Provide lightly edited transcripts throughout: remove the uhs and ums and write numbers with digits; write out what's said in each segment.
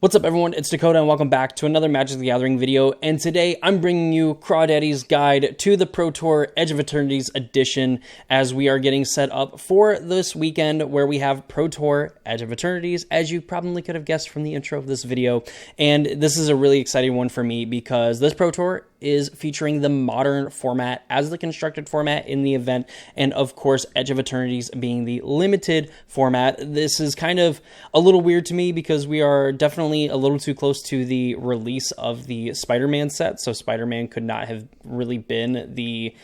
What's up everyone, it's Dakota and welcome back to another Magic the Gathering video, and today I'm bringing you Crawdaddy's guide to the Pro Tour Edge of Eternities edition as we are getting set up for this weekend where we have Pro Tour Edge of Eternities, as you probably could have guessed from the intro of this video. And this is a really exciting one for me because this Pro Tour is featuring the modern format as the constructed format in the event, and of course Edge of Eternities being the limited format. This is kind of a little weird to me because we are definitely a little too close to the release of the Spider-Man set, so Spider-Man could not have really been the,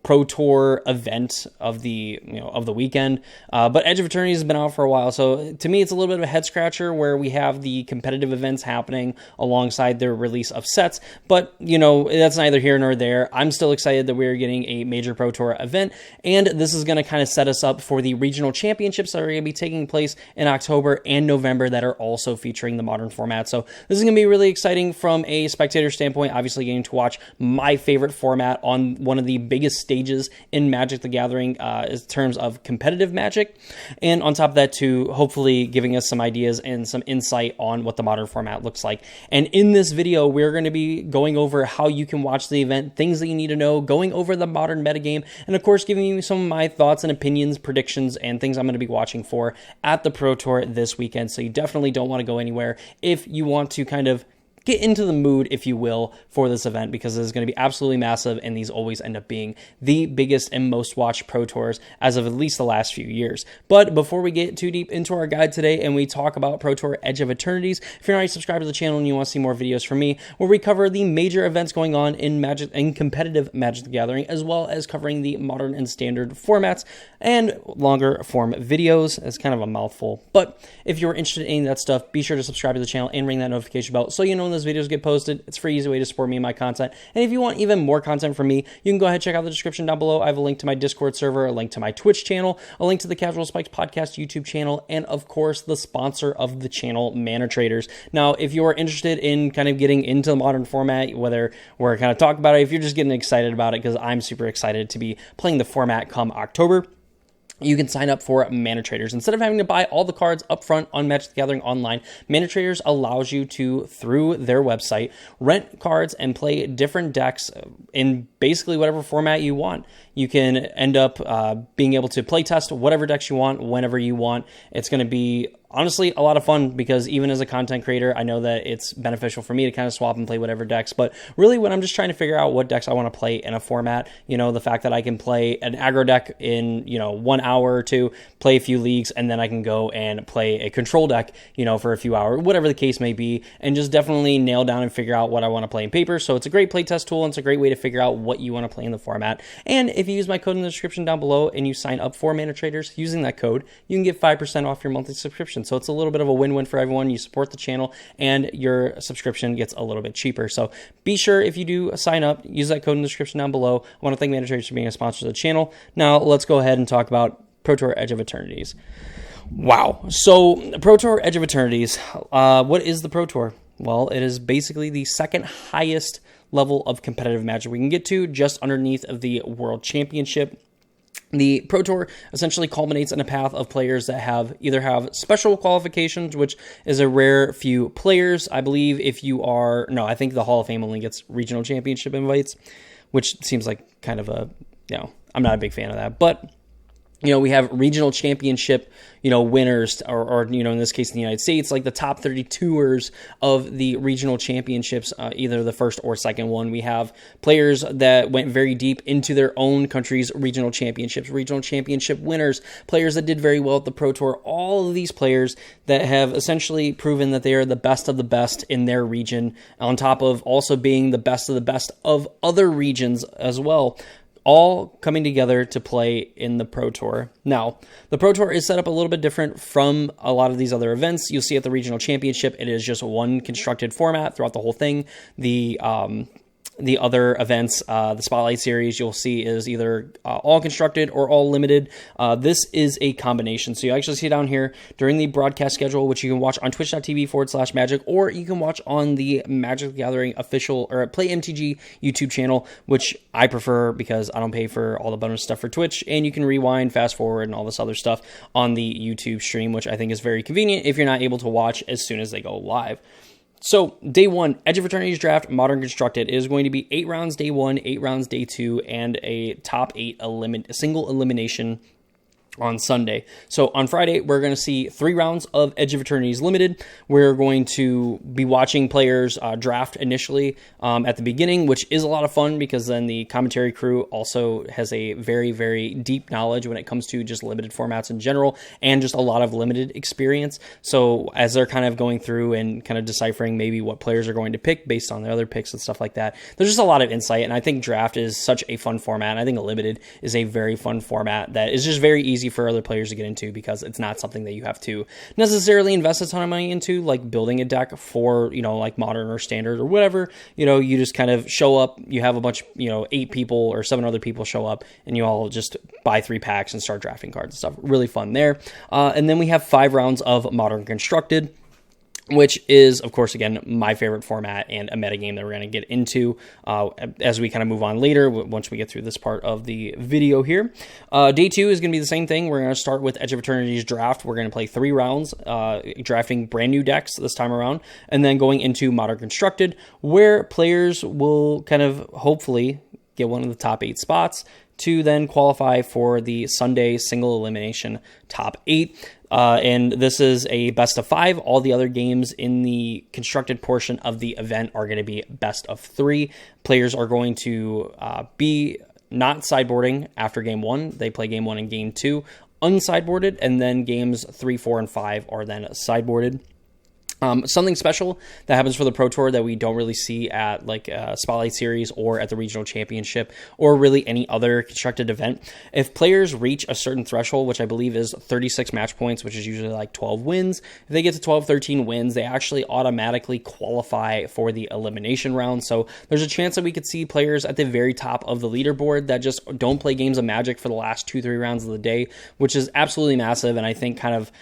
Pro Tour event of the, of the weekend. But Edge of Eternities has been out for a while, so to me it's a little bit of a head scratcher where we have the competitive events happening alongside their release of sets, but that's neither here nor there. I'm still excited that we're getting a major Pro Tour event, and this is going to kind of set us up for the regional championships that are going to be taking place in October and November that are also featuring the modern format. So this is going to be really exciting from a spectator standpoint, obviously getting to watch my favorite format on one of the biggest stages in Magic the Gathering in terms of competitive Magic, and on top of that too, hopefully giving us some ideas and some insight on what the modern format looks like. And in this video, we're going to be going over how you can watch the event, things that you need to know, going over the modern metagame, and of course giving you some of my thoughts and opinions, predictions, and things I'm going to be watching for at the Pro Tour this weekend. So you definitely don't want to go anywhere if you want to kind of get into the mood, if you will, for this event, because it's going to be absolutely massive, and these always end up being the biggest and most watched Pro Tours as of at least the last few years. But before we get too deep into our guide today and we talk about Pro Tour Edge of Eternities, if you're not already subscribed to the channel and you want to see more videos from me, where we cover the major events going on in Magic and competitive Magic the Gathering, as well as covering the modern and standard formats and longer form videos. It's kind of a mouthful, but if you're interested in any of that stuff, be sure to subscribe to the channel and ring that notification bell so you know when those videos get posted. It's a free, easy way to support me and my content. And if you want even more content from me, you can go ahead and check out the description down below. I have a link to my Discord server, a link to my Twitch channel, a link to the Casual Spikes podcast YouTube channel, and of course the sponsor of the channel, Manatraders. Now, if you're interested in kind of getting into the modern format, whether we're kind of talking about it, if you're just getting excited about it, because I'm super excited to be playing the format come October, you can sign up for Manatraders. Instead of having to buy all the cards up front on Magic the Gathering Online, Manatraders allows you to, through their website, rent cards and play different decks in basically whatever format you want. You can end up being able to play test whatever decks you want, whenever you want. It's going to be honestly a lot of fun because even as a content creator, I know that it's beneficial for me to kind of swap and play whatever decks. But really, when I'm just trying to figure out what decks I want to play in a format, the fact that I can play an aggro deck in 1 hour or two, play a few leagues, and then I can go and play a control deck, for a few hours, whatever the case may be, and just definitely nail down and figure out what I want to play in paper. So it's a great playtest tool, and it's a great way to figure out what you want to play in the format. And if you use my code in the description down below and you sign up for Manatraders using that code, you can get 5% off your monthly subscription. So it's a little bit of a win-win for everyone. You support the channel and your subscription gets a little bit cheaper. So be sure, if you do sign up, use that code in the description down below. I want to thank Manatraders for being a sponsor of the channel. Now let's go ahead and talk about Pro Tour Edge of Eternities. Wow. So Pro Tour Edge of Eternities, what is the Pro Tour? Well, it is basically the second highest level of competitive Magic we can get to, just underneath of the World Championship. The Pro Tour essentially culminates in a path of players that either have special qualifications, which is a rare few players. I believe I think the Hall of Fame only gets regional championship invites, which seems like kind of I'm not a big fan of that. But we have regional championship, winners, or in this case in the United States, like the top 32ers of the regional championships, either the first or second one. We have players that went very deep into their own country's regional championships, regional championship winners, players that did very well at the Pro Tour. All of these players that have essentially proven that they are the best of the best in their region, on top of also being the best of the best of other regions as well, all coming together to play in the Pro Tour. Now, the Pro Tour is set up a little bit different from a lot of these other events. You'll see at the Regional Championship, it is just one constructed format throughout the whole thing. The the other events, the Spotlight Series, you'll see is either all constructed or all limited. This is a combination. So you actually see down here during the broadcast schedule, which you can watch on twitch.tv/magic, or you can watch on the Magic the Gathering official or Play MTG YouTube channel, which I prefer because I don't pay for all the bonus stuff for Twitch, and you can rewind, fast forward, and all this other stuff on the YouTube stream, which I think is very convenient if you're not able to watch as soon as they go live. So, day one, Edge of Eternities draft, Modern Constructed, is going to be 8 rounds day 1, 8 rounds day 2, and a top 8 single elimination on Sunday. So on Friday, we're going to see 3 rounds of Edge of Eternities Limited. We're going to be watching players draft initially at the beginning, which is a lot of fun because then the commentary crew also has a very, very deep knowledge when it comes to just limited formats in general and just a lot of limited experience. So as they're kind of going through and kind of deciphering maybe what players are going to pick based on their other picks and stuff like that, there's just a lot of insight. And I think draft is such a fun format. And I think limited is a very fun format that is just very easy for other players to get into because it's not something that you have to necessarily invest a ton of money into, like building a deck for, like modern or standard or whatever. You just kind of show up, you have a bunch, 8 people or 7 other people show up, and you all just buy 3 packs and start drafting cards and stuff. Really fun there. And then we have 5 rounds of Modern Constructed, which is, of course, again, my favorite format and a metagame that we're going to get into as we kind of move on later, once we get through this part of the video here. Day 2 is going to be the same thing. We're going to start with Edge of Eternities draft. We're going to play 3 rounds, drafting brand new decks this time around, and then going into Modern Constructed, where players will kind of hopefully get one of the top 8 spots to then qualify for the Sunday single elimination top 8. And this is a best of 5. All the other games in the constructed portion of the event are going to be best of 3. Players are going to be not sideboarding after game 1. They play game 1 and game 2 unsideboarded, and then games 3, 4, and 5 are then sideboarded. Something special that happens for the Pro Tour that we don't really see at like a Spotlight Series or at the Regional Championship or really any other constructed event. If players reach a certain threshold, which I believe is 36 match points, which is usually like 12 wins, if they get to 12, 13 wins, they actually automatically qualify for the elimination round. So there's a chance that we could see players at the very top of the leaderboard that just don't play games of Magic for the last 2-3 rounds of the day, which is absolutely massive. And I think kind of,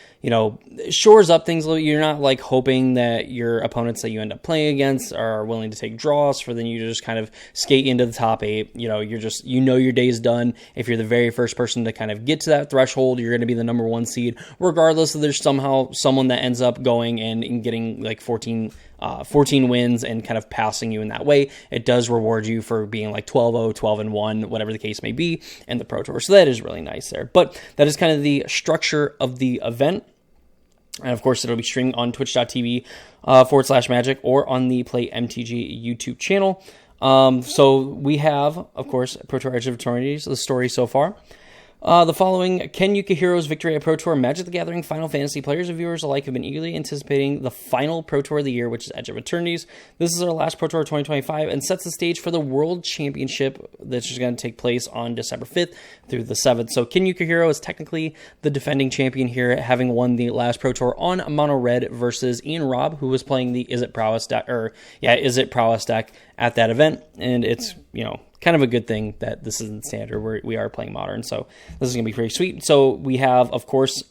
shores up things a little. You're not like hoping that your opponents that you end up playing against are willing to take draws for then you just kind of skate into the top 8. You're just, your day's done. If you're the very first person to kind of get to that threshold, you're going to be the number 1 seed, regardless of there's somehow someone that ends up going and getting like 14 wins and kind of passing you in that way. It does reward you for being like 12-0, 12-1, whatever the case may be in the Pro Tour. So that is really nice there. But that is kind of the structure of the event. And of course, it'll be streamed on twitch.tv/magic or on the Play MTG YouTube channel. So we have, of course, Pro Tour Edge of Eternities, the story so far. The following, Ken Yukihiro's victory at Pro Tour Magic the Gathering Final Fantasy. Players and viewers alike have been eagerly anticipating the final Pro Tour of the year, which is Edge of Eternities. This is our last Pro Tour of 2025 and sets the stage for the World Championship that's going to take place on December 5th through the 7th. So Ken Yukihiro is technically the defending champion here, having won the last Pro Tour on Mono Red versus Ian Robb, who was playing the Is It Prowess deck at that event. And it's, kind of a good thing that this isn't standard. We are playing modern, so this is going to be pretty sweet. So we have, of course,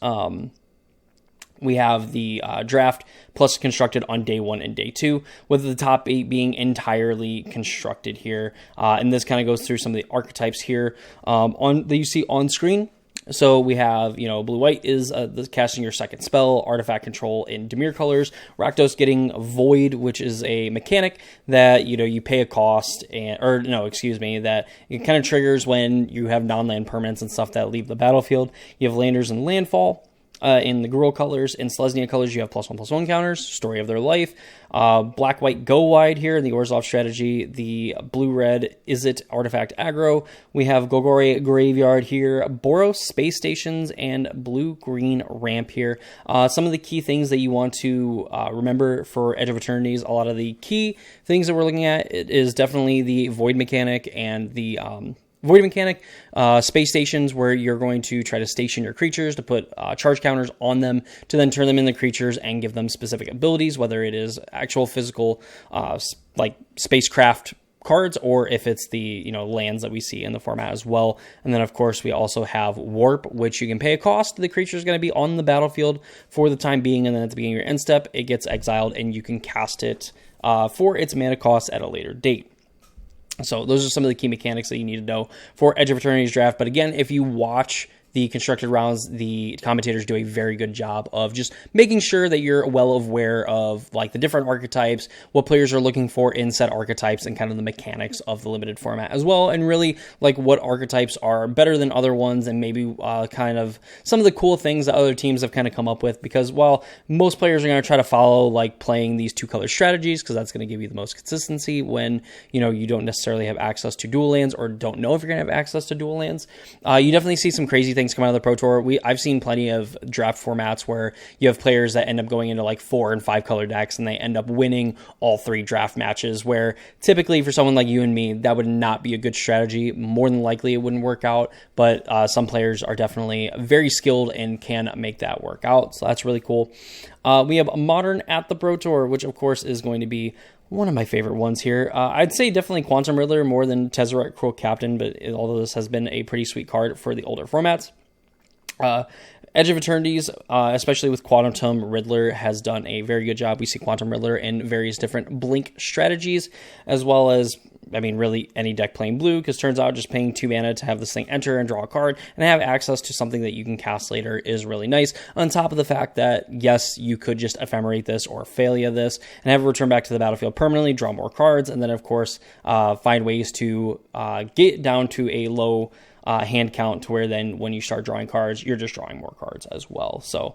we have the draft plus constructed on day 1 and day 2, with the top 8 being entirely constructed here. And this kind of goes through some of the archetypes here that you see on screen. So we have, blue-white is casting your second spell, artifact control in Dimir colors, Rakdos getting Void, which is a mechanic that, you pay a cost, that it kind of triggers when you have non-land permanents and stuff that leave the battlefield. You have Landers and Landfall. In the Gruul colors. In Selesnya colors, you have +1/+1 counters, Story of Their Life. Black-white go wide here in the Orzhov strategy. The blue-red Is It artifact aggro. We have Gorio Graveyard here. Boros space stations and blue-green ramp here. Some of the key things that you want to remember for Edge of Eternities, a lot of the key things that we're looking at is definitely the Void mechanic and the Void mechanic, space stations where you're going to try to station your creatures to put charge counters on them to then turn them into creatures and give them specific abilities, whether it is actual physical like spacecraft cards, or if it's the, you know, lands that we see in the format as well. And then of course we also have Warp, which you can pay a cost. The creature is going to be on the battlefield for the time being, and then at the beginning of your end step it gets exiled and you can cast it for its mana cost at a later date. So those are some of the key mechanics that you need to know for Edge of Eternities draft. But again, if you watch the constructed rounds, the commentators do a very good job of just making sure that you're well aware of like the different archetypes, what players are looking for in set archetypes, and kind of the mechanics of the limited format as well, and really like what archetypes are better than other ones, and maybe kind of some of the cool things that other teams have kind of come up with. Because while most players are going to try to follow like playing these 2-color strategies, because that's going to give you the most consistency when, you know, you don't necessarily have access to dual lands, or don't know if you're going to have access to dual lands, you definitely see some crazy things come out of the Pro Tour. I've seen plenty of draft formats where you have players that end up going into like 4 and 5 color decks, and they end up winning all 3 draft matches, where typically for someone like you and me, that would not be a good strategy. More than likely it wouldn't work out, but some players are definitely very skilled and can make that work out. So that's really cool. We have a Modern at the Pro Tour, which of course is going to be one of my favorite ones here. I'd say definitely Quantum Riddler more than Tezzeret Cruel Captain, but although this has been a pretty sweet card for the older formats. Edge of Eternities, especially with Quantum Riddler, has done a very good job. We see Quantum Riddler in various different blink strategies, as well as, I mean, really any deck playing blue, because turns out just paying 2 mana to have this thing enter and draw a card and have access to something that you can cast later is really nice. On top of the fact that, yes, you could just ephemerate this or Failure this and have it return back to the battlefield permanently, draw more cards, and then, of course, find ways to get down to a low hand count to where then when you start drawing cards, you're just drawing more cards as well. So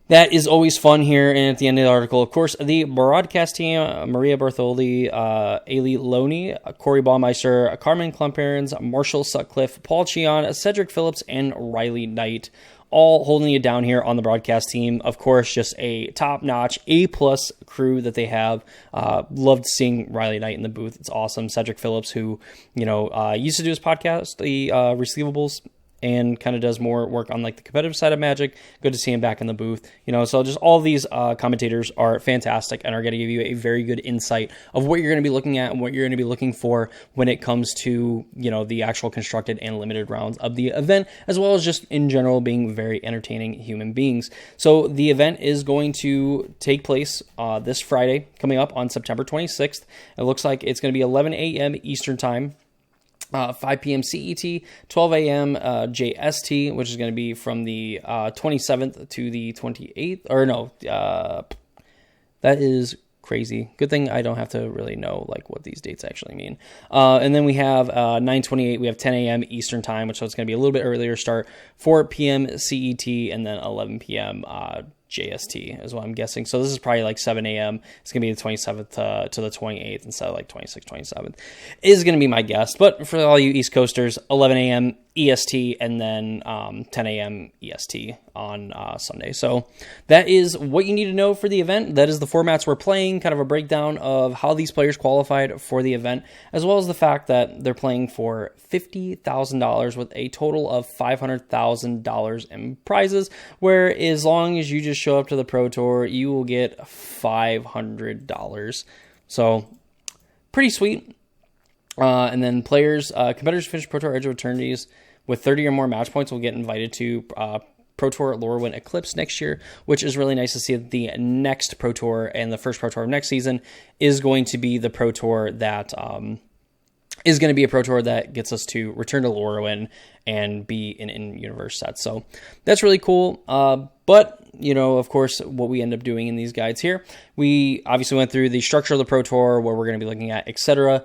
that is always fun here. And at the end of the article, of course, the broadcast team, Maria Bertholdi, Ailey Loney, Corey Baumeister, Carmen Klumperens, Marshall Sutcliffe, Paul Cheon, Cedric Phillips, and Riley Knight, all holding it down here on the broadcast team. Of course, just a top-notch, A-plus crew that they have. Loved seeing Riley Knight in the booth. It's awesome. Cedric Phillips, who, you know, used to do his podcast, the Receivables, and kind of does more work on like the competitive side of Magic. Good to see him back in the booth. You know, so just all these commentators are fantastic and are going to give you a very good insight of what you're going to be looking at and what you're going to be looking for when it comes to, you know, the actual constructed and limited rounds of the event, as well as just in general being very entertaining human beings. So the event is going to take place this Friday, coming up on September 26th. It looks like it's going to be 11 a.m. Eastern Time. 5 p.m. CET, 12 a.m. JST, which is going to be from the 27th to the 28th. Or no, that is crazy. Good thing I don't have to really know like what these dates actually mean. And then we have 9:28. We have 10 a.m. Eastern Time, which is going to be a little bit earlier start. 4 p.m. CET, and then 11 p.m. JST is what I'm guessing. So this is probably like 7 a.m. It's going to be the 27th to the 28th instead of like 26th, 27th is going to be my guess. But for all you East Coasters, 11 a.m. EST and then 10 a.m. EST on Sunday. So that is what you need to know for the event. That is the formats we're playing, kind of a breakdown of how these players qualified for the event, as well as the fact that they're playing for $50,000 with a total of $500,000 in prizes, where as long as you just show up to the Pro Tour, you will get $500. So pretty sweet. And then players, competitors finish Pro Tour Edge of Eternities with 30 or more match points will get invited to Pro Tour Lorwyn Eclipse next year, which is really nice to see that the next Pro Tour and the first Pro Tour of next season is going to be the Pro Tour that is going to be a Pro Tour that gets us to return to Lorwyn and be in universe sets. So that's really cool. But, you know, of course, what we end up doing in these guides here, we obviously went through the structure of the Pro Tour, what we're going to be looking at, etc.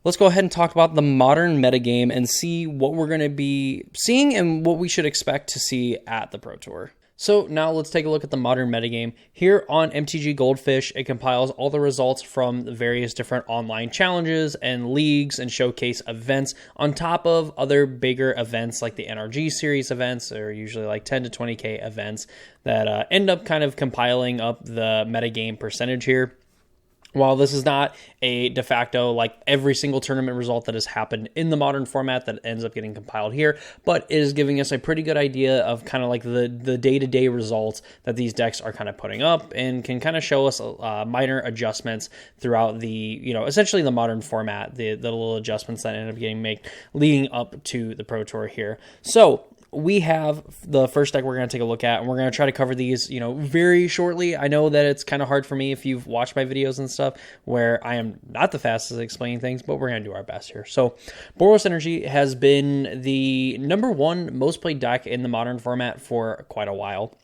Let's go ahead and talk about the modern metagame and see what we're going to be seeing and what we should expect to see at the Pro Tour. So now let's take a look at the modern metagame. Here on MTG Goldfish, it compiles all the results from the various different online challenges and leagues and showcase events on top of other bigger events like the NRG series events, or usually like 10 to 20K events that end up kind of compiling up the metagame percentage here. While this is not a de facto, like every single tournament result that has happened in the modern format that ends up getting compiled here, but it is giving us a pretty good idea of kind of like the day-to-day results that these decks are kind of putting up, and can kind of show us minor adjustments throughout the, essentially the modern format, the little adjustments that end up getting made leading up to the Pro Tour here. So we have the first deck we're going to take a look at, and we're going to try to cover these, very shortly. I know that it's kind of hard for me if you've watched my videos and stuff where I am not the fastest at explaining things, but we're going to do our best here. So Boros Energy has been the #1 most played deck in the modern format for quite a while.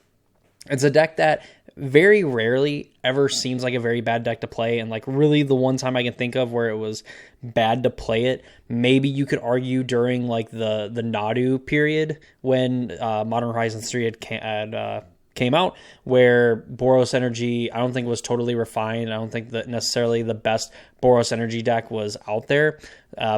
It's a deck that very rarely ever seems like a very bad deck to play, and like really the one time I can think of where it was bad to play it, maybe you could argue during like the Nadu period when Modern Horizons 3 came out, where Boros Energy, I don't think was totally refined. I don't think that necessarily the best Boros Energy deck was out there,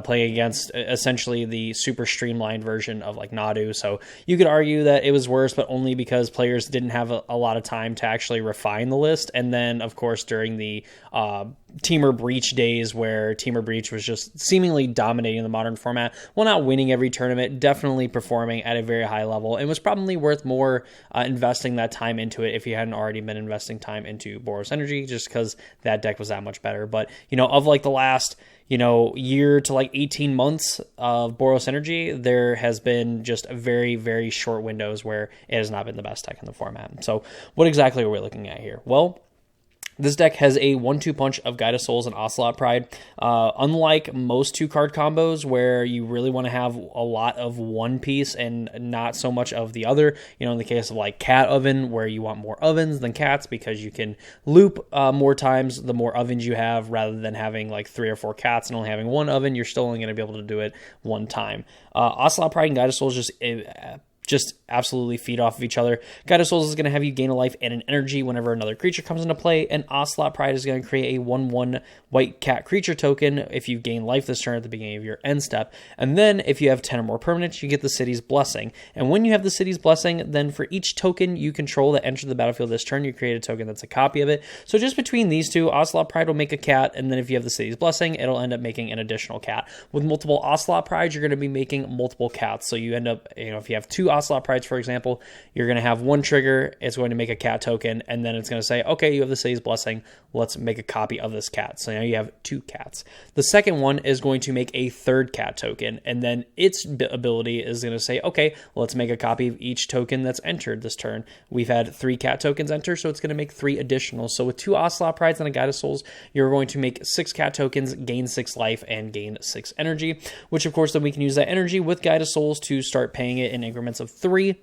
playing against essentially the super streamlined version of like Nadu. So you could argue that it was worse, but only because players didn't have a lot of time to actually refine the list. And then, of course, during the Teamer Breach days, where Teamer Breach was just seemingly dominating the modern format, while not winning every tournament, definitely performing at a very high level, and was probably worth more investing that time into it if you hadn't already been investing time into Boros Energy, just because that deck was that much better. But, of like the last year to like 18 months of Boros Energy, there has been just very, very short windows where it has not been the best deck in the format. So what exactly are we looking at here? Well, this deck has a 1-2 punch of Guide of Souls and Ocelot Pride. Unlike most 2-card combos where you really want to have a lot of one piece and not so much of the other, in the case of like Cat Oven, where you want more ovens than cats because you can loop more times the more ovens you have, rather than having like 3 or 4 cats and only having one oven. You're still only going to be able to do it one time. Ocelot Pride and Guide of Souls just absolutely feed off of each other. Guide of Souls is going to have you gain a life and an energy whenever another creature comes into play, and Ocelot Pride is going to create a 1/1 white cat creature token if you gain life this turn at the beginning of your end step. And then if you have 10 or more permanents, you get the City's Blessing. And when you have the City's Blessing, then for each token you control that enters the battlefield this turn, you create a token that's a copy of it. So just between these two, Ocelot Pride will make a cat, and then if you have the City's Blessing, it'll end up making an additional cat. With multiple Ocelot Prides, you're going to be making multiple cats. So you end up, if you have 2 Ocelot Prides, for example, you're going to have one trigger, it's going to make a cat token, and then it's going to say, okay, you have the City's Blessing, let's make a copy of this cat. So now you have 2 cats. The second one is going to make a third cat token, and then its ability is going to say, okay, let's make a copy of each token that's entered this turn. We've had 3 cat tokens enter, so it's going to make 3 additional. So with 2 Ocelot Prides and a Guide of Souls, you're going to make 6 cat tokens, gain 6 life, and gain 6 energy, which of course then we can use that energy with Guide of Souls to start paying it in increments of 3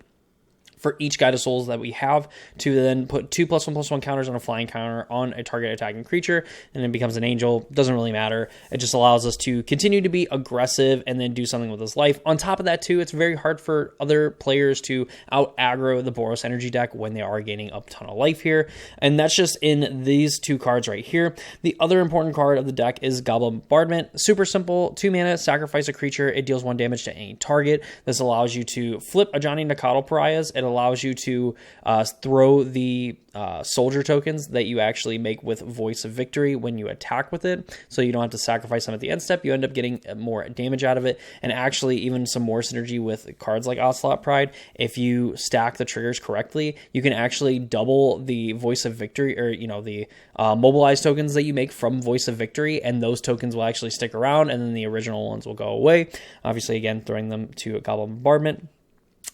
for each Guide of Souls that we have, to then put 2+1/+1 counters on a flying counter on a target attacking creature, and it becomes an angel. Doesn't really matter. It just allows us to continue to be aggressive and then do something with his life. On top of that too, it's very hard for other players to out aggro the Boros Energy deck when they are gaining a ton of life here, and that's just in these 2 cards right here. The other important card of the deck is Goblin Bombardment. Super simple, 2 mana, sacrifice a creature, it deals 1 damage to any target. This allows you to flip a Johnny Nakatl Pariahs. It allows you to throw the soldier tokens that you actually make with Voice of Victory when you attack with it, so you don't have to sacrifice them at the end step. You end up getting more damage out of it, and actually even some more synergy with cards like Ocelot Pride. If you stack the triggers correctly, you can actually double the Voice of Victory, or the mobilize tokens that you make from Voice of Victory, and those tokens will actually stick around, and then the original ones will go away. Obviously, again, throwing them to a Goblin Bombardment.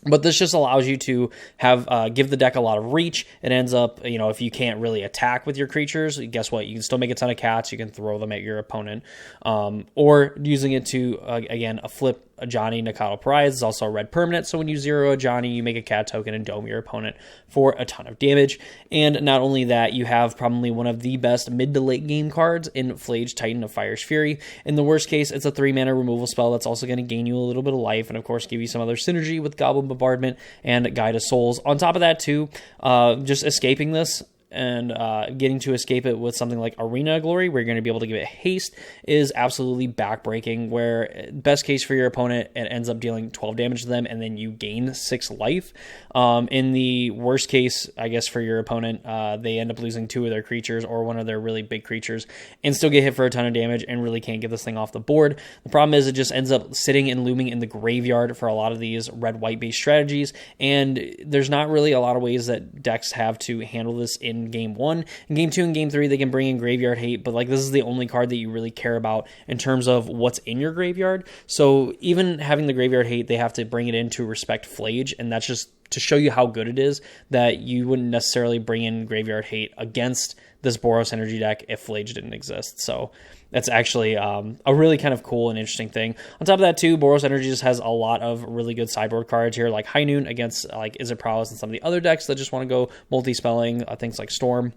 But this just allows you to have give the deck a lot of reach. It ends up, if you can't really attack with your creatures, guess what? You can still make a ton of cats. You can throw them at your opponent. Or using it to, again, flip a Johnny Nakatl Pariahs is also a red permanent, so when you zero a Johnny, you make a cat token and dome your opponent for a ton of damage. And not only that, you have probably one of the best mid to late game cards in Flage Titan of Fire's Fury. In the worst case, it's a 3 mana removal spell that's also going to gain you a little bit of life, and of course give you some other synergy with Goblin Bombardment and Guide of Souls. On top of that too, just escaping this and getting to escape it with something like Arena Glory, where you're going to be able to give it haste, is absolutely backbreaking, where best case for your opponent, it ends up dealing 12 damage to them, and then you gain 6 life. In the worst case, I guess, for your opponent, they end up losing 2 of their creatures or one of their really big creatures and still get hit for a ton of damage and really can't get this thing off the board. The problem is it just ends up sitting and looming in the graveyard for a lot of these red-white based strategies, and there's not really a lot of ways that decks have to handle this in game 1. In game 2 and game 3, they can bring in Graveyard Hate, but like this is the only card that you really care about in terms of what's in your graveyard. So even having the Graveyard Hate, they have to bring it in to respect Flage, and that's just to show you how good it is that you wouldn't necessarily bring in Graveyard Hate against this Boros energy deck if Flage didn't exist. So that's actually a really kind of cool and interesting thing. On top of that too, Boros Energy just has a lot of really good sideboard cards here, like High Noon against like Is It Prowess and some of the other decks that just want to go multi-spelling, things like Storm.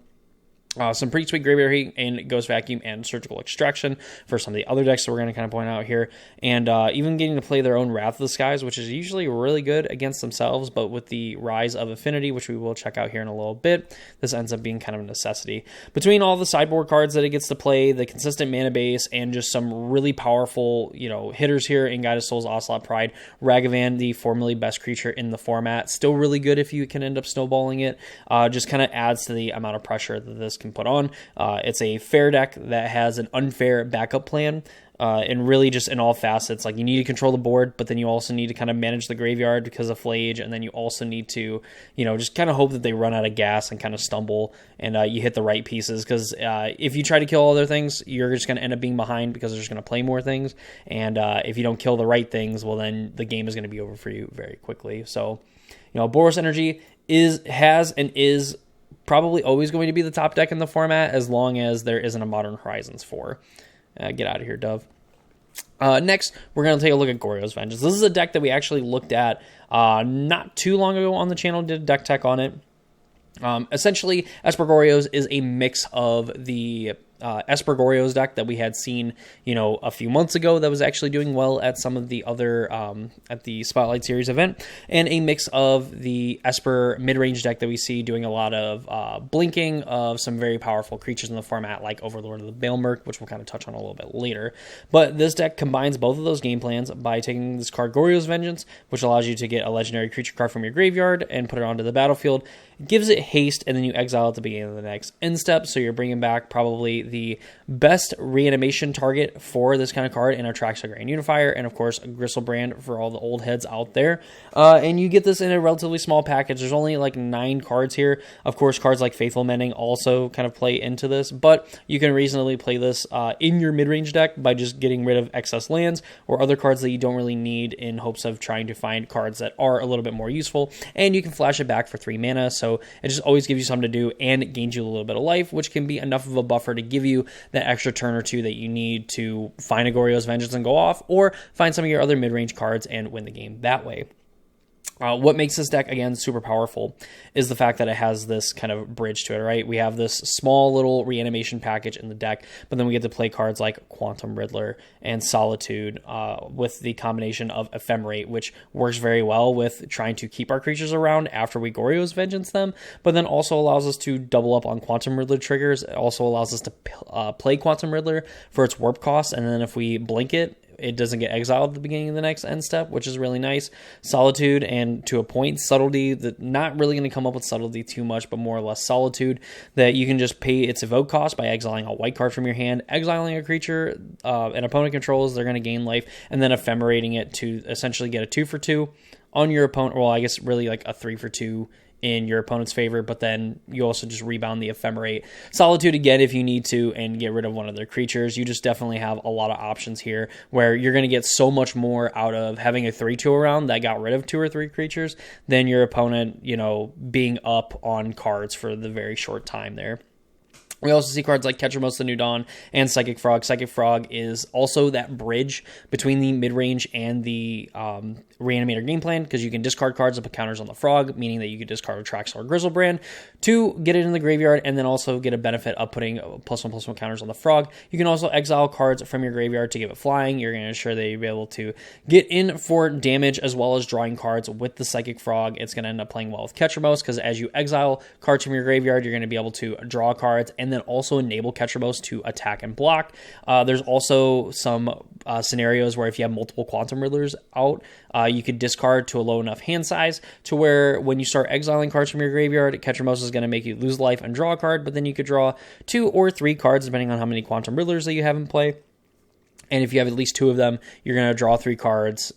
Some pretty sweet Graveyard Hate and Ghost Vacuum and Surgical Extraction for some of the other decks that we're going to kind of point out here. And even getting to play their own Wrath of the Skies, which is usually really good against themselves, but with the rise of Affinity, which we will check out here in a little bit, this ends up being kind of a necessity. Between all the sideboard cards that it gets to play, the consistent mana base, and just some really powerful, hitters here in Guided Souls, Ocelot Pride, Ragavan, the formerly best creature in the format, still really good if you can end up snowballing it, just kind of adds to the amount of pressure that this can put on. It's a fair deck that has an unfair backup plan, and really just in all facets. Like, you need to control the board, but then you also need to kind of manage the graveyard because of Flage, and then you also need to, just kind of hope that they run out of gas and kind of stumble, and you hit the right pieces, because if you try to kill all their things, you're just going to end up being behind because they're just going to play more things, and if you don't kill the right things, well, then the game is going to be over for you very quickly. So, Boros Energy is probably always going to be the top deck in the format as long as there isn't a Modern Horizons 4. Get out of here, Dove. Next, we're going to take a look at Goryo's Vengeance. This is a deck that we actually looked at not too long ago on the channel, did a deck tech on it. Essentially, Esper Goryo's is a mix of the Esper Goryo's deck that we had seen, a few months ago that was actually doing well at some of the other, at the Spotlight Series event, and a mix of the Esper mid-range deck that we see doing a lot of blinking of some very powerful creatures in the format, like Overlord of the Baelmerk, which we'll kind of touch on a little bit later. But this deck combines both of those game plans by taking this card Goryo's Vengeance, which allows you to get a legendary creature card from your graveyard and put it onto the battlefield. It gives it haste, and then you exile at the beginning of the next end step, so you're bringing back probably the best reanimation target for this kind of card in Atraxa Grand Unifier, and of course Gristlebrand for all the old heads out there. And you get this in a relatively small package. There's only like 9 cards here. Of course, cards like Faithful Mending also kind of play into this, but you can reasonably play this in your mid-range deck by just getting rid of excess lands or other cards that you don't really need, in hopes of trying to find cards that are a little bit more useful. And you can flash it back for 3 mana, so it just always gives you something to do, and it gains you a little bit of life, which can be enough of a buffer to give you that extra turn or two that you need to find a Goryo's Vengeance and go off, or find some of your other mid-range cards and win the game that way. What makes this deck, again, super powerful is the fact that it has this kind of bridge to it, right? We have this small little reanimation package in the deck, but then we get to play cards like Quantum Riddler and Solitude with the combination of Ephemerate, which works very well with trying to keep our creatures around after we Goryo's Vengeance them, but then also allows us to double up on Quantum Riddler triggers. It also allows us to play Quantum Riddler for its warp cost, and then if we blink it, it doesn't get exiled at the beginning of the next end step, which is really nice. Solitude, and to a point, Subtlety, that not really going to come up with Subtlety too much, but more or less Solitude, that you can just pay its evoke cost by exiling a white card from your hand, exiling a creature an opponent controls, they're going to gain life, and then ephemerating it to essentially get a 2-for-2 on your opponent, well, I guess really like a 3-for-2 in your opponent's favor, but then you also just rebound the Ephemerate. Solitude again if you need to, and get rid of one of their creatures. You just definitely have a lot of options here where you're going to get so much more out of having a 3-2 around that got rid of 2 or 3 creatures than your opponent, being up on cards for the very short time there. We also see cards like Ketchermos the New Dawn and Psychic Frog. Psychic Frog is also that bridge between the mid-range and the Reanimator game plan, because you can discard cards and put counters on the Frog, meaning that you could discard Traxxas or Grizzlebrand to get it in the graveyard, and then also get a benefit of putting +1/+1 counters on the Frog. You can also exile cards from your graveyard to give it flying. You're going to ensure that you'll be able to get in for damage as well as drawing cards with the Psychic Frog. It's going to end up playing well with Ketchermos, because as you exile cards from your graveyard, you're going to be able to draw cards and then also enable Ketchermos to attack and block. There's also some scenarios where if you have multiple Quantum Riddlers out, you could discard to a low enough hand size to where when you start exiling cards from your graveyard, Ketchermos is going to make you lose life and draw a card, but then you could draw 2 or 3 cards depending on how many Quantum Riddlers that you have in play. And if you have at least 2 of them, you're going to draw 3 cards,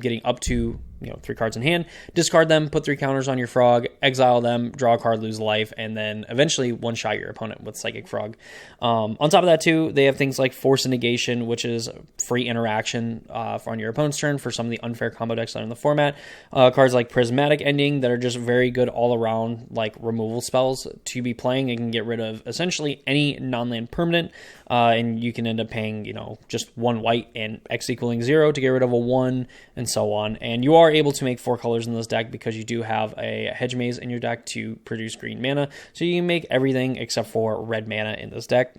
getting up to 3 cards in hand, discard them, put 3 counters on your Frog, exile them, draw a card, lose life, and then eventually one-shot your opponent with Psychic Frog. On top of that, too, they have things like Force and Negation, which is free interaction on your opponent's turn for some of the unfair combo decks that are in the format. Cards like Prismatic Ending that are just very good all-around like removal spells to be playing. And can get rid of essentially any non-land permanent, and you can end up paying just 1 white and X equaling 0 to get rid of a 1, and so on. And you are able to make 4 colors in this deck because you do have a Hedge Maze in your deck to produce green mana, so you can make everything except for red mana in this deck.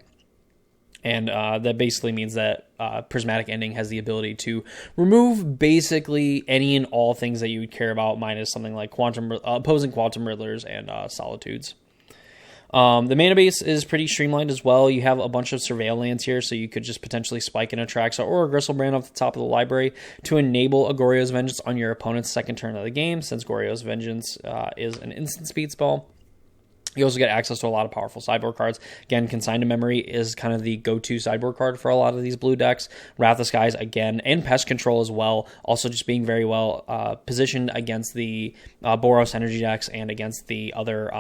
And that basically means that Prismatic Ending has the ability to remove basically any and all things that you would care about, minus something like opposing Quantum Riddlers and Solitudes. The mana base is pretty streamlined as well. You have a bunch of Surveil lands here, so you could just potentially spike in a Traxxas or a Grizzlebrand off the top of the library to enable a Goryo's Vengeance on your opponent's second turn of the game, since Goryo's Vengeance is an instant speed spell. You also get access to a lot of powerful sideboard cards. Again, Consign to Memory is kind of the go-to sideboard card for a lot of these blue decks. Wrath of Skies, again, and Pest Control as well. Also just being very well positioned against the Boros energy decks and against the other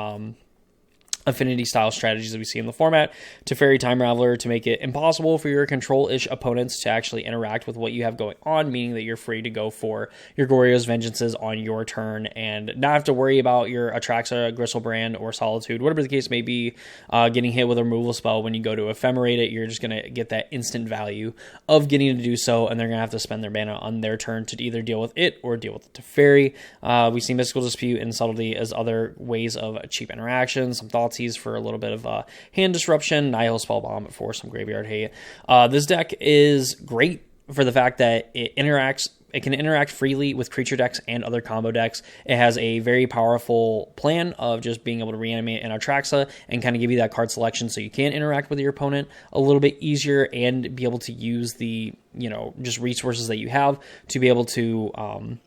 affinity style strategies that we see in the format, to Fairy Time Raveler to make it impossible for your control-ish opponents to actually interact with what you have going on, meaning that you're free to go for your Goryo's Vengeances on your turn and not have to worry about your Atraxa, Grizzlebrand, or Solitude, whatever the case may be, getting hit with a removal spell. When you go to ephemerate it, you're just going to get that instant value of getting to do so, and they're going to have to spend their mana on their turn to either deal with it or deal with the Teferi. We see Mystical Dispute and Subtlety as other ways of cheap interaction, some thoughts for a little bit of hand disruption, Nihil Spellbomb for some graveyard hate. This deck is great for the fact that it can interact freely with creature decks and other combo decks. It has a very powerful plan of just being able to reanimate an Atraxa and kind of give you that card selection so you can interact with your opponent a little bit easier and be able to use the, just resources that you have to be able to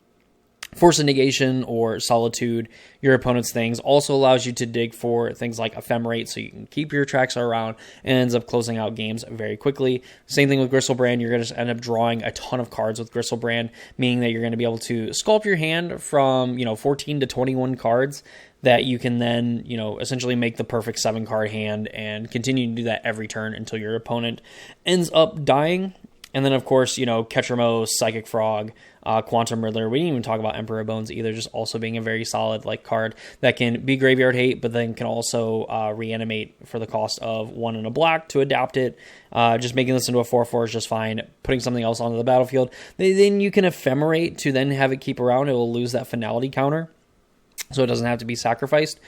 Force a Negation or Solitude your opponent's things. Also allows you to dig for things like Ephemerate, so you can keep your Traxxas around and ends up closing out games very quickly. Same thing with Grizzlebrand. You're going to end up drawing a ton of cards with Grizzlebrand, meaning that you're going to be able to sculpt your hand from 14 to 21 cards that you can then, essentially make the perfect 7-card hand and continue to do that every turn until your opponent ends up dying. And then, of course, Ketchermos, Psychic Frog, Quantum Riddler. We didn't even talk about Emperor Bones either, just also being a very solid card that can be graveyard hate, but then can also reanimate for the cost of 1 and a black to adapt it. Just making this into a 4/4 is just fine. Putting something else onto the battlefield. Then you can Ephemerate to then have it keep around. It will lose that finality counter, so it doesn't have to be sacrificed.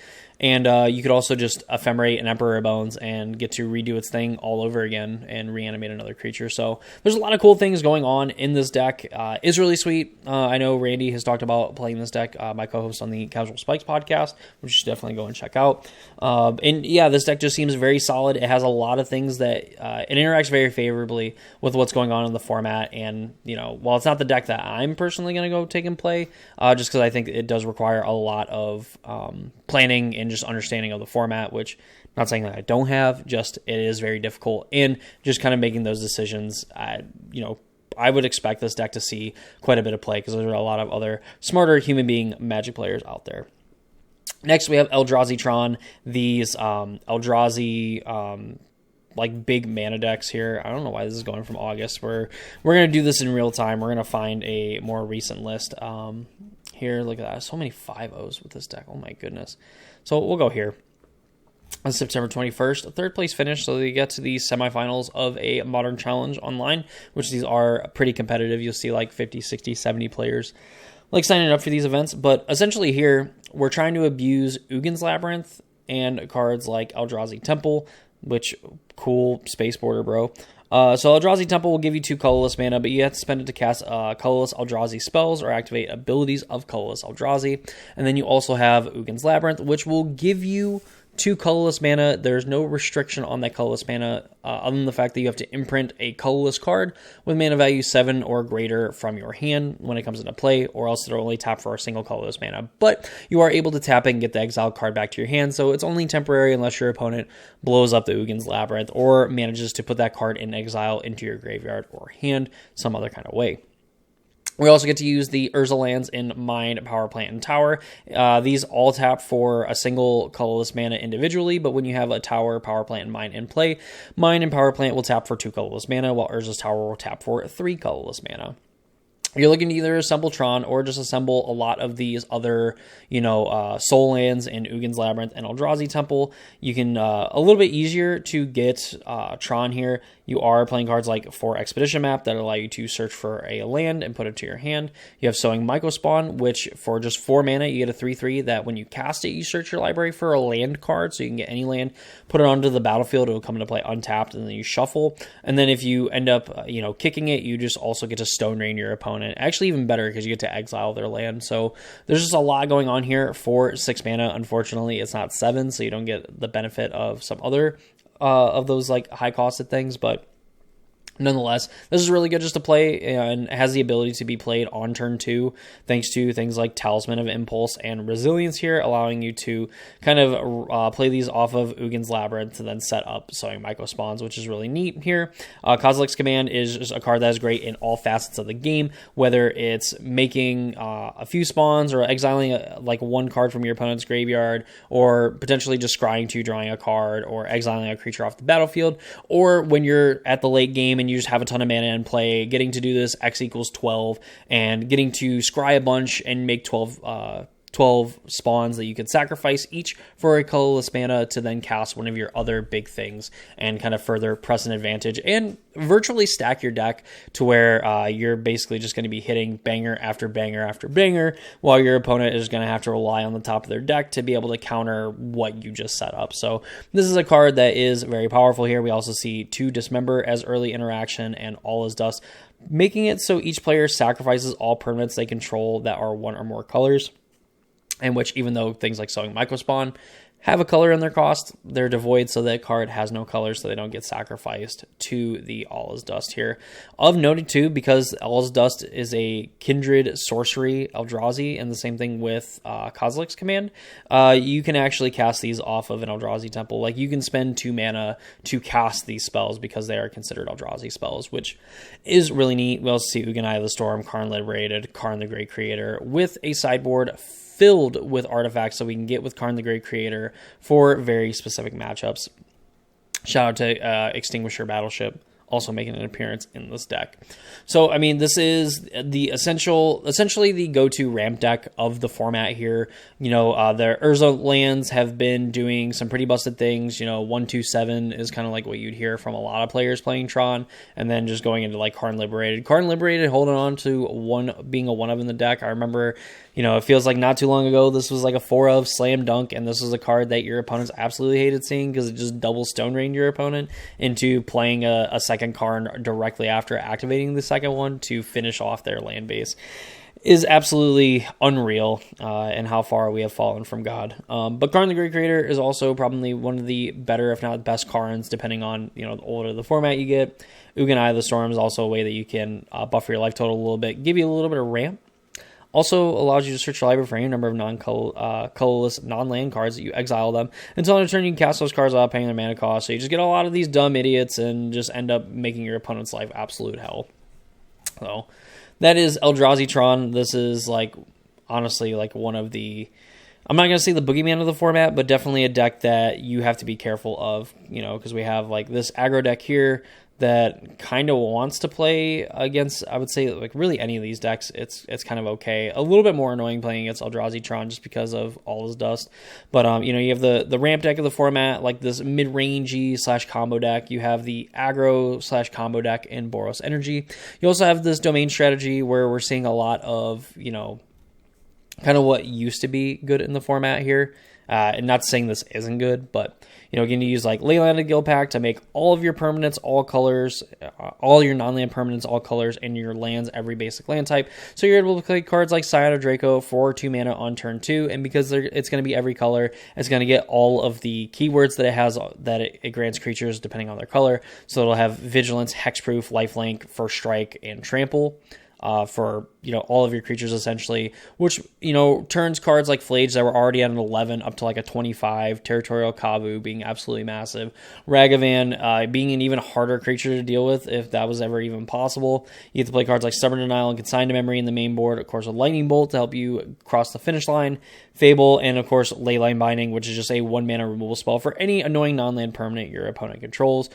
And you could also just Ephemerate an Emperor Bones and get to redo its thing all over again and reanimate another creature. So there's a lot of cool things going on in this deck. It's really sweet. I know Randy has talked about playing this deck, my co-host on the Casual Spikes podcast, which you should definitely go and check out. And yeah, this deck just seems very solid. It has a lot of things that it interacts very favorably with what's going on in the format. And, while it's not the deck that I'm personally going to go take and play, just because I think it does require a lot of planning and just understanding of the format, which I'm not saying that I don't have, just it is very difficult, and just kind of making those decisions. I would expect this deck to see quite a bit of play because there are a lot of other smarter human being Magic players out there. Next, we have Eldrazi Tron. These Eldrazi big mana decks here. I don't know why this is going from August. We're gonna do this in real time. We're gonna find a more recent list. Here, look at that. So many 5-0s with this deck. Oh my goodness. So we'll go here. on September 21st, a third place finish, so they get to the semifinals of a Modern Challenge online, which these are pretty competitive. You'll see like 50, 60, 70 players like signing up for these events. But essentially here, we're trying to abuse Ugin's Labyrinth and cards like Eldrazi Temple, which, cool space border, bro. So Eldrazi Temple will give you 2 colorless mana, but you have to spend it to cast colorless Eldrazi spells or activate abilities of colorless Eldrazi. And then you also have Ugin's Labyrinth, which will give you 2 colorless mana. There's no restriction on that colorless mana other than the fact that you have to imprint a colorless card with mana value 7 or greater from your hand when it comes into play, or else it'll only tap for a single colorless mana. But you are able to tap it and get the exiled card back to your hand, so it's only temporary unless your opponent blows up the Ugin's Labyrinth or manages to put that card in exile into your graveyard or hand some other kind of way. We also get to use the Urza lands in Mine, Power Plant, and Tower. These all tap for a single colorless mana individually, but when you have a Tower, Power Plant, and Mine in play, Mine and Power Plant will tap for 2 colorless mana, while Urza's Tower will tap for 3 colorless mana. You're looking to either assemble Tron or just assemble a lot of these other, soul lands in Ugin's Labyrinth and Eldrazi Temple. You can, a little bit easier to get Tron here. You are playing cards like 4 Expedition Map that allow you to search for a land and put it to your hand. You have Sowing Mycospawn, which for just 4 mana, you get a 3/3 that when you cast it, you search your library for a land card, so you can get any land, put it onto the battlefield, it will come into play untapped, and then you shuffle. And then if you end up, kicking it, you just also get to Stone Rain your opponent. Actually, even better because you get to exile their land. So there's just a lot going on here for 6 mana. Unfortunately, it's not 7, so you don't get the benefit of some other of those like high costed things, but nonetheless, this is really good just to play, and has the ability to be played on turn 2, thanks to things like Talisman of Impulse and Resilience here, allowing you to kind of play these off of Ugin's Labyrinth and then set up Sowing Mycospawns, which is really neat here. Kozilek's Command is just a card that is great in all facets of the game, whether it's making a few spawns or exiling like 1 card from your opponent's graveyard, or potentially just scrying 2, drawing a card, or exiling a creature off the battlefield, or when you're at the late game and you just have a ton of mana in play, getting to do this X equals 12 and getting to scry a bunch and make 12 spawns that you could sacrifice each for a colorless mana to then cast one of your other big things and kind of further press an advantage and virtually stack your deck to where you're basically just going to be hitting banger after banger after banger, while your opponent is going to have to rely on the top of their deck to be able to counter what you just set up. So this is a card that is very powerful here. We also see 2 Dismember as early interaction and All is Dust, making it so each player sacrifices all permanents they control that are 1 or more colors, in which, even though things like Sowing Mycospawn have a color in their cost, they're devoid, so that card has no color, so they don't get sacrificed to the All is Dust here. Of noting too, because All is Dust is a kindred sorcery Eldrazi, and the same thing with Kozilek's Command, you can actually cast these off of an Eldrazi Temple. Like, you can spend 2 mana to cast these spells because they are considered Eldrazi spells, which is really neat. We also see Ugin Eye of the Storm, Karn Liberated, Karn the Great Creator, with a sideboard filled with artifacts so we can get with Karn the Great Creator for very specific matchups. Shout out to Extinguisher Battleship, also making an appearance in this deck. So, I mean, this is the essentially the go-to ramp deck of the format here. The Urza lands have been doing some pretty busted things. 1/2/7 is kind of like what you'd hear from a lot of players playing Tron, and then just going into like Karn Liberated. Karn Liberated holding on to being a 1-of in the deck. I remember, it feels like not too long ago, this was like a 4-of slam dunk, and this was a card that your opponents absolutely hated seeing because it just double Stone Rained your opponent into playing a second Karn directly after activating the second one to finish off their land base. Is absolutely unreal, and how far we have fallen from God. But Karn the Great Creator is also probably one of the better, if not best, Karns, depending on the older the format you get. Ugin Eye of the Storm is also a way that you can buffer your life total a little bit, give you a little bit of ramp. Also allows you to search your library for any number of colorless non-land cards that you exile them. Until in turn, you can cast those cards without paying their mana cost. So you just get a lot of these dumb idiots and just end up making your opponent's life absolute hell. So that is Eldrazi Tron. This is honestly one of the, I'm not going to say the boogeyman of the format, but definitely a deck that you have to be careful of, because we have this aggro deck here that kind of wants to play against, I would say, like really any of these decks, it's kind of okay. A little bit more annoying playing against Eldrazi Tron just because of all his dust. But, you have the ramp deck of the format, like this mid-rangey / combo deck. You have the aggro / combo deck in Boros Energy. You also have this domain strategy where we're seeing a lot of, kind of what used to be good in the format here. And not saying this isn't good, but again, you use like Leylanded Guild Pack to make all of your permanents all colors, all your non-land permanents all colors, and your lands every basic land type. So you're able to play cards like Scion of Draco for 2 mana on turn 2, and because it's going to be every color, it's going to get all of the keywords that it has, that it grants creatures depending on their color. So it'll have Vigilance, Hexproof, Lifelink, First Strike, and Trample. For all of your creatures essentially, which turns cards like Flage that were already at an 11 up to like a 25. Territorial Kavu being absolutely massive. Ragavan being an even harder creature to deal with if that was ever even possible. You get to play cards like Stubborn Denial and Consign to Memory in the main board. Of course, a Lightning Bolt to help you cross the finish line. Fable, and of course Leyline Binding, which is just a 1 mana removal spell for any annoying non-land permanent your opponent controls.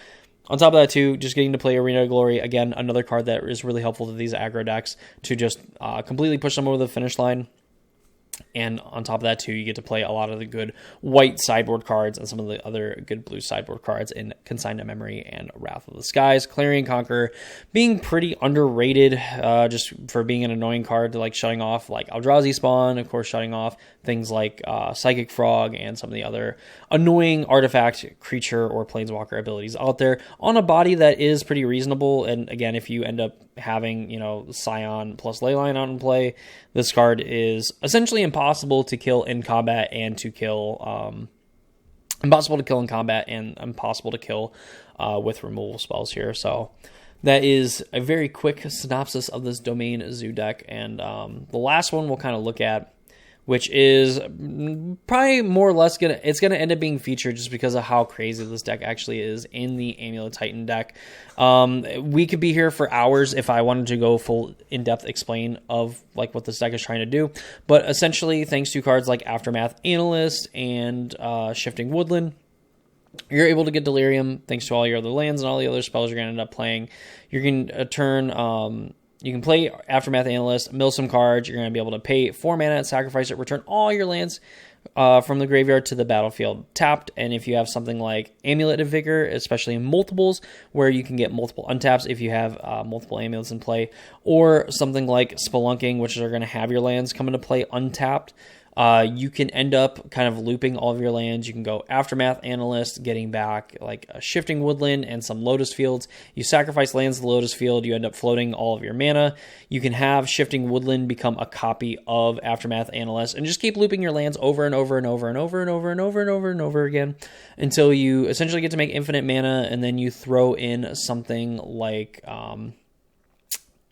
On top of that, too, just getting to play Arena of Glory, again, another card that is really helpful to these aggro decks to just completely push them over the finish line. And on top of that, too, you get to play a lot of the good white sideboard cards and some of the other good blue sideboard cards in Consign to Memory and Wrath of the Skies. Clarion Conqueror being pretty underrated just for being an annoying card to like shutting off like Eldrazi Spawn, of course shutting off things like Psychic Frog and some of the other annoying artifact, creature, or planeswalker abilities out there on a body that is pretty reasonable. And again, if you end up having, Scion plus Leyline out in play, this card is essentially impossible to kill in combat and to kill, impossible to kill in combat and impossible to kill with removal spells here. So that is a very quick synopsis of this Domain Zoo deck. And the last one we'll kind of look at, which is probably more or less it's gonna end up being featured just because of how crazy this deck actually is in the Amulet Titan deck. We could be here for hours if I wanted to go full in-depth explain of like what this deck is trying to do. But essentially, thanks to cards like Aftermath Analyst and Shifting Woodland, you're able to get Delirium thanks to all your other lands and all the other spells you're going to end up playing. You're going to turn... You can play Aftermath Analyst, mill some cards. You're going to be able to pay 4 mana and sacrifice it. Return all your lands from the graveyard to the battlefield tapped. And if you have something like Amulet of Vigor, especially in multiples, where you can get multiple untaps if you have multiple amulets in play, or something like Spelunking, which are going to have your lands come into play untapped, you can end up kind of looping all of your lands. You can go Aftermath Analyst, getting back like a Shifting Woodland and some Lotus Fields. You sacrifice lands to the Lotus Field, you end up floating all of your mana. You can have Shifting Woodland become a copy of Aftermath Analyst and just keep looping your lands over and over and over and over and over and over and over and over again until you essentially get to make infinite mana, and then you throw in something like...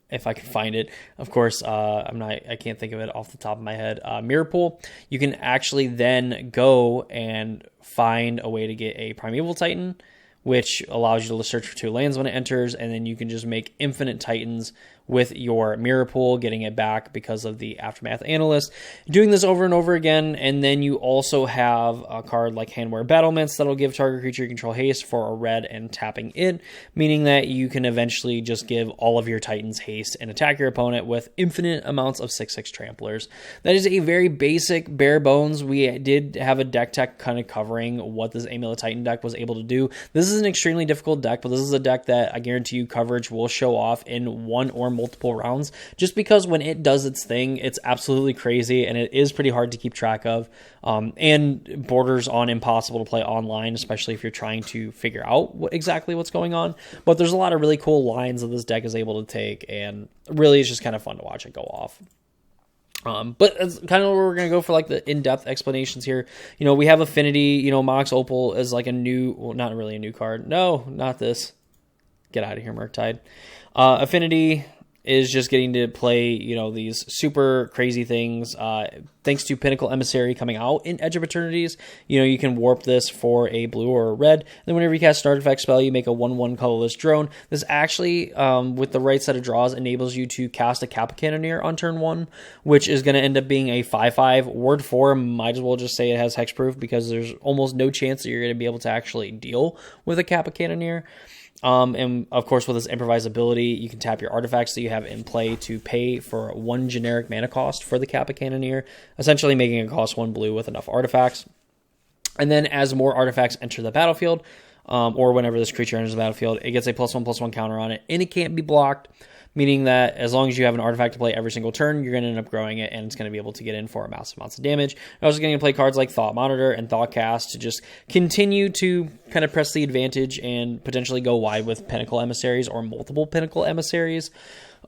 if I can find it, of course, I can't think of it off the top of my head. Mirror Pool. You can actually then go and find a way to get a Primeval Titan, which allows you to search for 2 lands when it enters, and then you can just make infinite Titans with your Mirror Pool, getting it back because of the Aftermath Analyst. Doing this over and over again, and then you also have a card like Handwear Battlements that'll give target creature you control haste for a red and tapping it, meaning that you can eventually just give all of your Titans haste and attack your opponent with infinite amounts of 6/6 tramplers. That is a very basic, bare bones. We did have a deck tech kind of covering what this Amulet Titan deck was able to do. This is an extremely difficult deck, but this is a deck that I guarantee you coverage will show off in one or multiple rounds, just because when it does its thing, it's absolutely crazy and it is pretty hard to keep track of, and borders on impossible to play online, especially if you're trying to figure out exactly what's going on. But there's a lot of really cool lines that this deck is able to take, and really it's just kind of fun to watch it go off. But it's kind of where we're going to go for like the in-depth explanations here. We have Affinity, Mox Opal is like a new, well, not really a new card. No, not this. Get out of here, Murktide. Affinity is just getting to play, these super crazy things. Thanks to Pinnacle Emissary coming out in Edge of Eternities, you can warp this for a blue or a red. Then whenever you cast an artifact spell, you make a 1/1 colorless drone. This actually, with the right set of draws, enables you to cast a Kappa Cannoneer on turn 1, which is going to end up being a 5/5. Word 4, might as well just say it has hexproof because there's almost no chance that you're going to be able to actually deal with a Kappa Cannoneer. And of course, with this improvise ability, you can tap your artifacts that you have in play to pay for 1 generic mana cost for the Kappa Cannoneer, essentially making it cost 1 blue with enough artifacts. And then as more artifacts enter the battlefield, or whenever this creature enters the battlefield, it gets a +1/+1 counter on it, and it can't be blocked, meaning that as long as you have an artifact to play every single turn, you're going to end up growing it, and it's going to be able to get in for massive amounts of damage. You're also going to play cards like Thought Monitor and Thoughtcast to just continue to kind of press the advantage and potentially go wide with Pinnacle Emissaries or multiple Pinnacle Emissaries,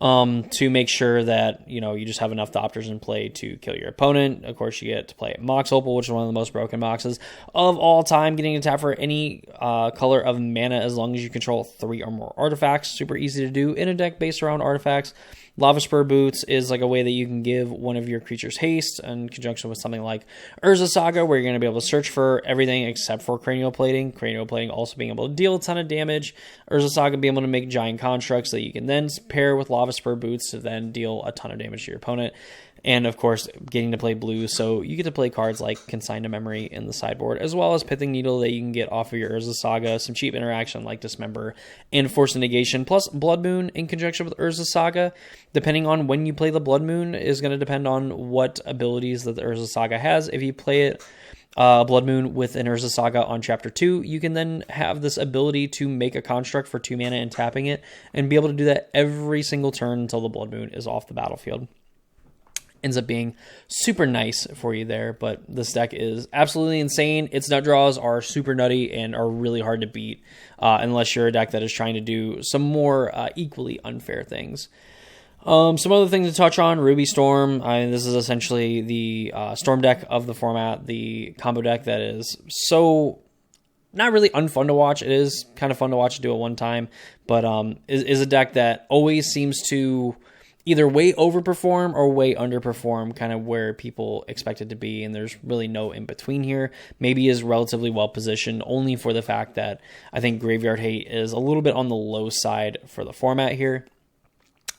to make sure that, you know, you just have enough Thopters in play to kill your opponent. Of course, you get to play Mox Opal, which is one of the most broken boxes of all time, getting to tap for any color of mana as long as you control 3 or more artifacts. Super easy to do in a deck based around artifacts. Lava Spur Boots is like a way that you can give one of your creatures haste in conjunction with something like Urza Saga, where you're going to be able to search for everything except for Cranial Plating. Cranial Plating also being able to deal a ton of damage. Urza Saga being able to make giant constructs that you can then pair with Lava Spur Boots to then deal a ton of damage to your opponent. And of course, getting to play blue, so you get to play cards like Consign to Memory in the sideboard, as well as Pithing Needle that you can get off of your Urza Saga, some cheap interaction like Dismember and Force of Negation, plus Blood Moon in conjunction with Urza Saga. Depending on when you play the Blood Moon is going to depend on what abilities that the Urza Saga has. If you play it Blood Moon with an Urza Saga on Chapter 2, you can then have this ability to make a construct for 2 mana and tapping it, and be able to do that every single turn until the Blood Moon is off the battlefield. Ends up being super nice for you there, but this deck is absolutely insane. Its nut draws are super nutty and are really hard to beat, unless you're a deck that is trying to do some more equally unfair things. Some other things to touch on: Ruby Storm. This is essentially the Storm deck of the format, the combo deck that is so not really unfun to watch. It is kind of fun to watch to do it one time, but is a deck that always seems to either way overperform or way underperform, kind of where people expect it to be, and there's really no in between here. Maybe is relatively well positioned only for the fact that I think Graveyard Hate is a little bit on the low side for the format here.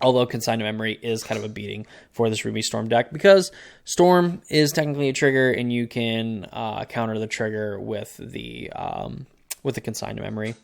Although Consign to Memory is kind of a beating for this Ruby Storm deck, because Storm is technically a trigger, and you can counter the trigger with the Consign to Memory.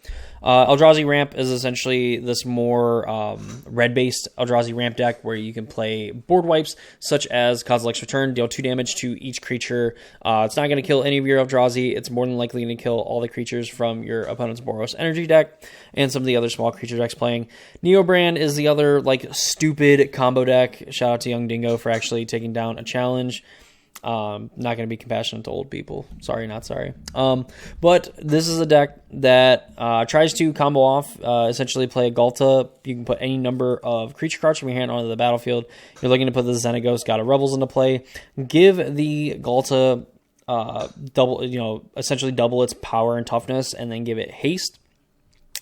Eldrazi Ramp is essentially this more red-based Eldrazi Ramp deck where you can play board wipes such as Kozilek's Return, deal 2 damage to each creature. It's not going to kill any of your Eldrazi. It's more than likely going to kill all the creatures from your opponent's Boros Energy deck and some of the other small creature decks playing. Neobrand is the other like stupid combo deck. Shout out to Young Dingo for actually taking down a challenge. Not going to be compassionate to old people. Sorry, not sorry. But this is a deck that tries to combo off, essentially play a Galta. You can put any number of creature cards from your hand onto the battlefield. You're looking to put the Xenagos, God of Rebels into play. Give the Galta essentially double its power and toughness, and then give it haste.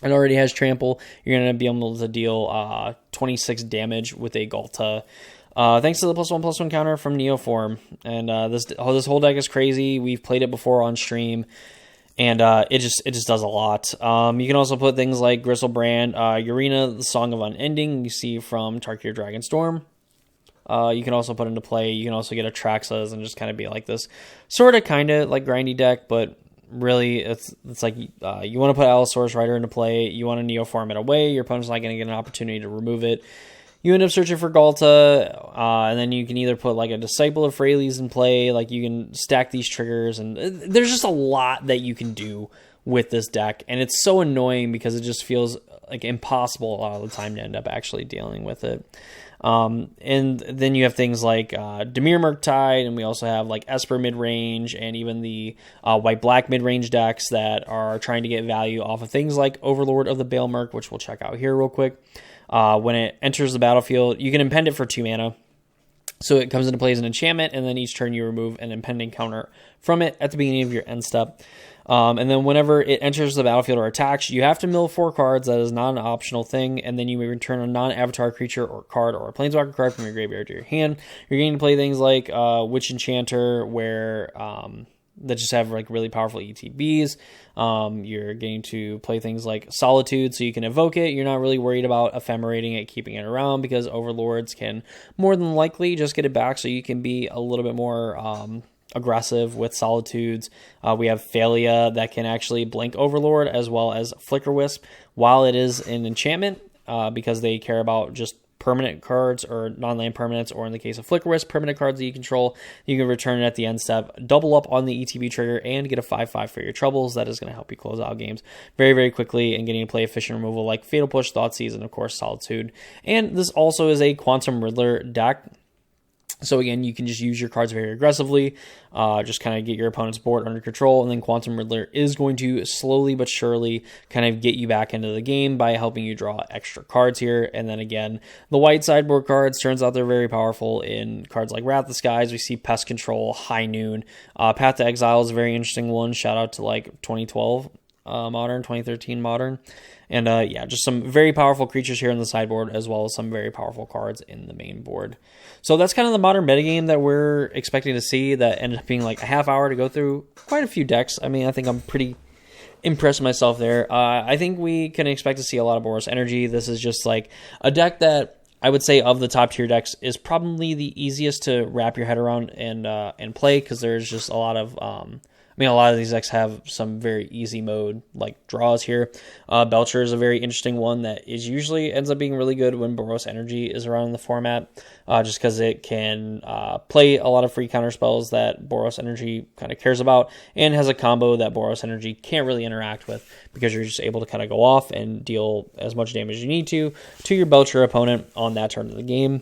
It already has trample. You're going to be able to deal 26 damage with a Galta. Thanks to the +1/+1 counter from Neoform. And this whole deck is crazy. We've played it before on stream, and it just does a lot. You can also put things like Gristlebrand, Urena, the Song of Unending, you see from Tarkir Dragonstorm. You can also put into play. You can also get Atraxas and just kind of be like this sort of kind of like grindy deck, but really it's like you want to put Allosaurus Rider into play. You want to Neoform it away. Your opponent's not going to get an opportunity to remove it. You end up searching for Galta, and then you can either put like a Disciple of Freyles in play, like you can stack these triggers, and there's just a lot that you can do with this deck, and it's so annoying because it just feels like impossible a lot of the time to end up actually dealing with it. And then you have things like Dimir Murktide, and we also have like Esper mid-range, and even the white-black mid-range decks that are trying to get value off of things like Overlord of the Baelmurk, which we'll check out here real quick. When it enters the battlefield, you can impend it for 2 mana. So it comes into play as an enchantment, and then each turn you remove an impending counter from it at the beginning of your end step. And then whenever it enters the battlefield or attacks, you have to mill 4 cards. That is not an optional thing. And then you may return a non-avatar creature or card or a planeswalker card from your graveyard to your hand. You're going to play things like Witch Enchanter, where that just have like really powerful ETBs. You're going to play things like Solitude, so you can evoke it. You're not really worried about ephemerating it, keeping it around, because Overlords can more than likely just get it back, so you can be a little bit more aggressive with Solitudes. We have Thalia that can actually blink Overlord as well as Flicker Wisp while it is an enchantment, because they care about just permanent cards or non-land permanents, or in the case of Flicker Wisp, permanent cards that you control. You can return it at the end step, double up on the ETB trigger, and get a 5/5 for your troubles. That is going to help you close out games very, very quickly and getting to play efficient removal like Fatal Push, Thoughtseize, and of course Solitude. And this also is a Quantum Riddler deck. So again, you can just use your cards very aggressively, just kind of get your opponent's board under control, and then Quantum Riddler is going to slowly but surely kind of get you back into the game by helping you draw extra cards here. And then again, the white sideboard cards, turns out they're very powerful in cards like Wrath of the Skies. We see Pest Control, High Noon, Path to Exile is a very interesting one. Shout out to like 2012 Modern, 2013 Modern. And yeah, just some very powerful creatures here in the sideboard, as well as some very powerful cards in the main board. So that's kind of the Modern metagame that we're expecting to see, that ended up being like a half hour to go through quite a few decks. I mean, I think I'm pretty impressed with myself there. I think we can expect to see a lot of Boros Energy. This is just like a deck that I would say of the top tier decks is probably the easiest to wrap your head around and play, because there's just a lot of a lot of these decks have some very easy mode like draws here. Belcher is a very interesting one that is usually ends up being really good when Boros Energy is around in the format, just because it can play a lot of free counter spells that Boros Energy kind of cares about, and has a combo that Boros Energy can't really interact with, because you're just able to kind of go off and deal as much damage as you need to your Belcher opponent on that turn of the game.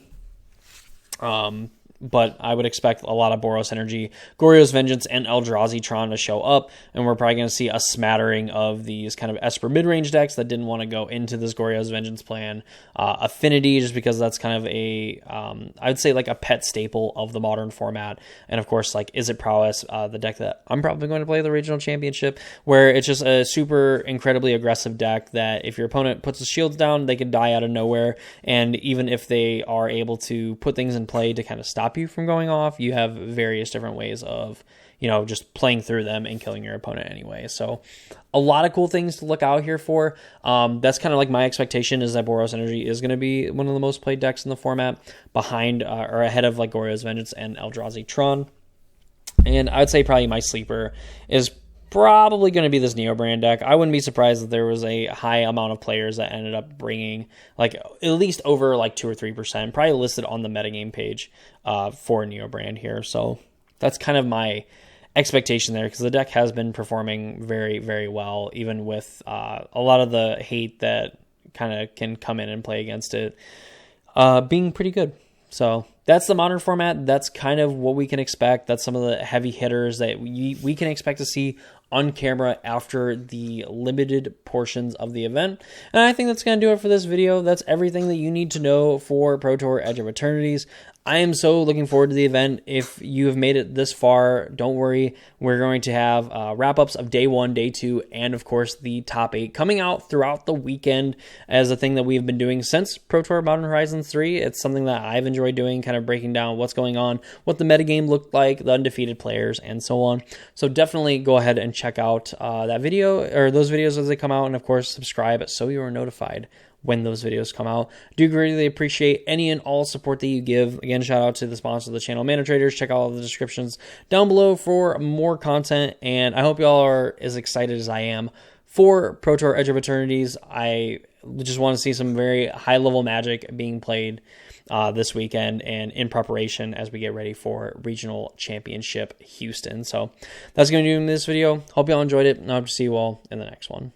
But I would expect a lot of Boros Energy, Goryo's Vengeance, and Eldrazi Tron to show up, and we're probably going to see a smattering of these kind of Esper mid-range decks that didn't want to go into this Goryo's Vengeance plan. Affinity, just because that's kind of a, I would say like a pet staple of the Modern format. And of course, like Is It Prowess, the deck that I'm probably going to play the regional championship, where it's just a super incredibly aggressive deck that if your opponent puts the shields down, they can die out of nowhere. And even if they are able to put things in play to kind of stop you from going off, you have various different ways of, just playing through them and killing your opponent anyway. So a lot of cool things to look out here for. That's kind of like my expectation, is that Boros Energy is going to be one of the most played decks in the format, behind or ahead of like Goryo's Vengeance and Eldrazi Tron. And I would say probably my sleeper is probably going to be this Neo brand deck. I wouldn't be surprised if there was a high amount of players that ended up bringing like at least over like 2 or 3%, probably listed on the metagame page for Neo brand here. So that's kind of my expectation there, because the deck has been performing very, very well, even with a lot of the hate that kind of can come in and play against it being pretty good. So that's the Modern format. That's kind of what we can expect. That's some of the heavy hitters that we can expect to see on camera after the limited portions of the event. And I think that's going to do it for this video. That's everything that you need to know for Pro Tour Edge of Eternities. I am so looking forward to the event. If you have made it this far, don't worry. We're going to have wrap-ups of Day 1, Day 2, and of course the Top 8 coming out throughout the weekend as a thing that we've been doing since Pro Tour Modern Horizons 3. It's something that I've enjoyed doing, kind of breaking down what's going on, what the metagame looked like, the undefeated players, and so on. So definitely go ahead and check out that video, or those videos as they come out, and of course subscribe so you are notified when those videos come out. Do greatly appreciate any and all support that you give. Again, shout out to the sponsor of the channel, Manatraders. Check out all the descriptions down below for more content, and I hope y'all are as excited as I am for Pro Tour Edge of Eternities. I just want to see some very high-level Magic being played this weekend, and in preparation as we get ready for Regional Championship Houston. So that's going to do in this video. Hope y'all enjoyed it, and I hope to see you all in the next one.